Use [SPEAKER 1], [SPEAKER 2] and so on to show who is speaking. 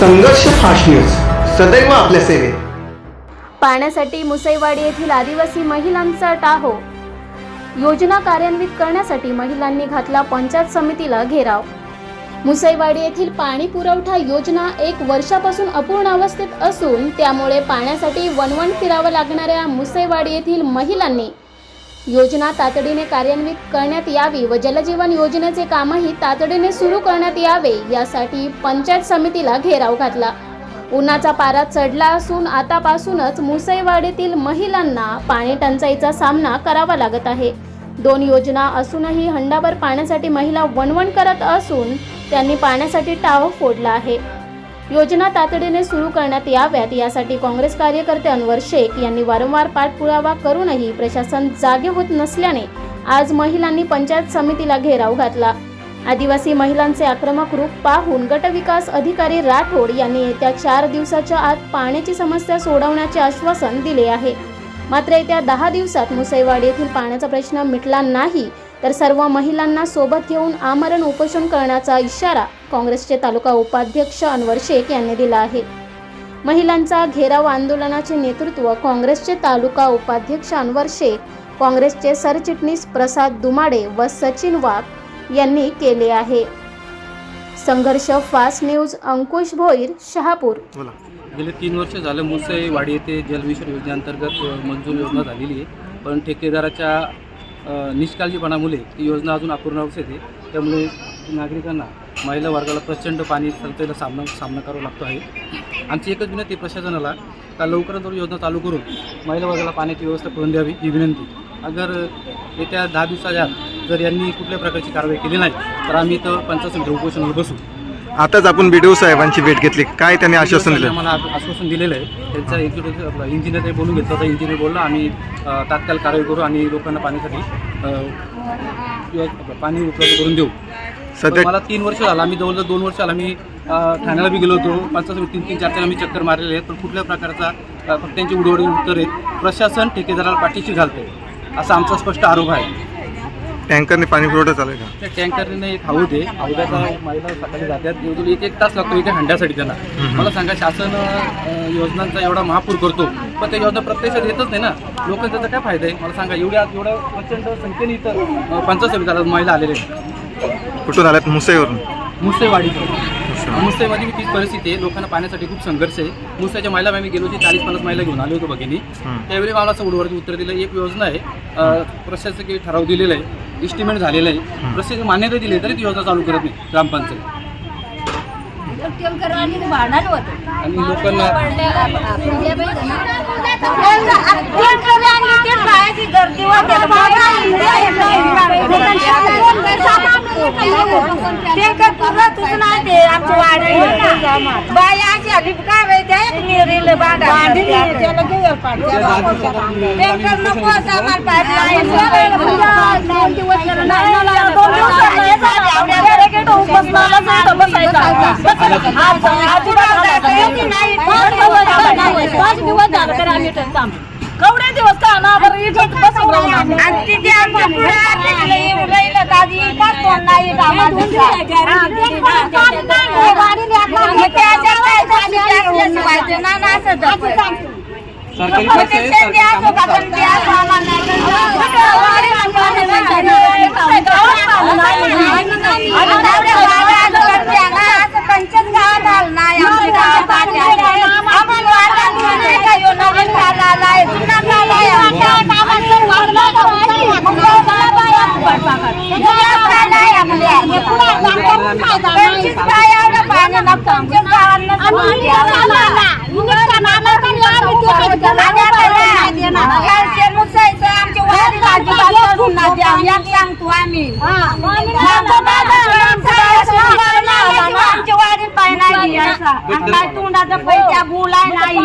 [SPEAKER 1] संघर्ष fast news सदैव आपल्या सेवेत।
[SPEAKER 2] पाण्यासाठी मुसईवाडी येथील आदिवासी महिलांचा टाहो। योजना कार्यान्वित करण्यासाठी महिलांनी घातला पंचायत समितीला घेराव। मुसईवाडी येथील पाणी पुरवठा योजना 1 वर्षापासून अपूर्ण अवस्थेत असून त्यामुळे पाण्यासाठी वणवण फिरावं लागणाऱ्या मुसईवाडी येथील महिलांनी योजना तातडीने कार्यान्वित करण्यात यावी व जलजीवन योजनेचे कामही तातडीने सुरू करण्यात यावे यासाठी पंचायत समितीला घेराव घातला। उन्हाचा पारा चढला असून आतापासूनच मुसईवाडीतील महिलांना पाणी टंचाईचा सामना करावा लागत आहे। 2 योजना असूनही हंडाभर पाण्यासाठी महिला वणवण करत असून त्यांनी पाण्यासाठी टाहो फोडला आहे। योजना तातडीने सुरू करण्यात याव्यात यासाठी काँग्रेस कार्यकर्ते अनवर शेख यांनी वारंवार पाठपुरावा करूनही प्रशासन जागे होत नसल्याने आज महिलांनी पंचायत समितीला घेराव घातला। आदिवासी महिलांचे आक्रमक रूप पाहून गटविकास अधिकारी राठोड यांनी येत्या 4 दिवसाच्या आत पाण्याची समस्या सोडवण्याचे आश्वासन दिले आहे। मात्र येत्या 10 दिवसात मुसईवाडी येथील पाण्याचा प्रश्न मिटला नाही तर सर्व महिलांना सोबत घेऊन आमरण उपोषण करण्याचा इशारा काँग्रेसचे तालुका उपाध्यक्ष अनवर शेख यांनी दिला आहे। महिलांचा घेराव आंदोलनाचे नेतृत्व काँग्रेसचे तालुका उपाध्यक्ष अनवर शेख, काँग्रेसचे सरचिटणीस प्रसाद दुमाडे व सचिन वाघ यांनी केले आहे। संघर्ष फास्ट न्यूज अंकुश भोईर, शहापूर।
[SPEAKER 3] गेले 3 वर्ष झालं मुसईवाडी येथे जलमिशन योजनेअंतर्गत मंजूर योजना झालेली आहे, पण ठेकेदाराच्या निष्काळजीपणामुळे ती योजना अजून अपूर्ण अवस्थेत आहे। त्यामुळे नागरिकांना, महिला वर्गाला प्रचंड पाणी टंचाईला सामना करावा लागतो आहे। आमची एकच विनंती प्रशासनाला का लवकरात लवकर योजना चालू करून महिला वर्गाला पाण्याची व्यवस्था करून द्यावी ही विनंती। अगर येत्या 10 दिवसाच्या आत जर यांनी कुठल्या प्रकारची कारवाई केली नाही तर आम्ही इथं पंचायत समिती उपोषणावर बसू।
[SPEAKER 4] आताच आपण बीडीओ साहेबांची भेट घेतली, काय त्यांनी आश्वासन दिलं?
[SPEAKER 3] मला आश्वासन दिलेलं आहे। त्यांचा एक्झिक्युटिव्ह इंजिनियर बोलून घेतलं होता। इंजिनियर बोलला आम्ही तात्काळ कारवाई करू आणि लोकांना पाण्यासाठी पाणी उपलब्ध करून देऊ। सध्या मला 3 वर्ष झालं, आम्ही जवळजवळ 2 वर्ष झालं आम्ही ठाण्याला बी गेलो होतो। पंचायत समिती 3-4 आम्ही चक्कर मारलेले आहेत, पण कुठल्या प्रकारचा फक्त त्यांची उडवडी उत्तर आहेत। प्रशासन ठेकेदाराला पाठीशी घालते असा आमचा स्पष्ट आरोप आहे।
[SPEAKER 4] टँकरने पाणी पुरवठा चालू आहे का?
[SPEAKER 3] त्या टँकरने एक हौद आहे, हौदाचा महिला सकाळी जातात, 1 तास लागतो एका हंड्यासाठी त्यांना। मला सांगा, शासन योजनांचा एवढा महापूर करतो पण त्या योजना प्रत्यक्षात येतच नाही ना। लोकांचा त्याचा काय फायदा आहे मला सांगा? एवढ्या प्रचंड संख्येने इथं पंचायत समितीला महिला आलेले आहेत।
[SPEAKER 4] कुठून आल्यात? मुसईवरून?
[SPEAKER 3] मुसईवाडीतून। मुसईवाडी तीच परिस्थिती आहे, लोकांना पाण्यासाठी खूप संघर्ष आहे। मुसईच्या महिला आम्ही गेलो होती, 40-50 महिला घेऊन आलो होतो भगिनी। त्यावेळी मला असं उडवरती उत्तर दिलं, एक योजना आहे, प्रशासकीय ठराव दिलेला आहे, इस्टिमेट झालेलं आहे, प्रशासकीय मान्यता दिली तरी ती योजना चालू करत नाही ग्रामपंचायत। आणि लोकांना
[SPEAKER 5] कवडे दिवस का ना बरं इथं बसवलं आणि तिथे आमच्या तोंडाचा पैसा बोलाय नाही।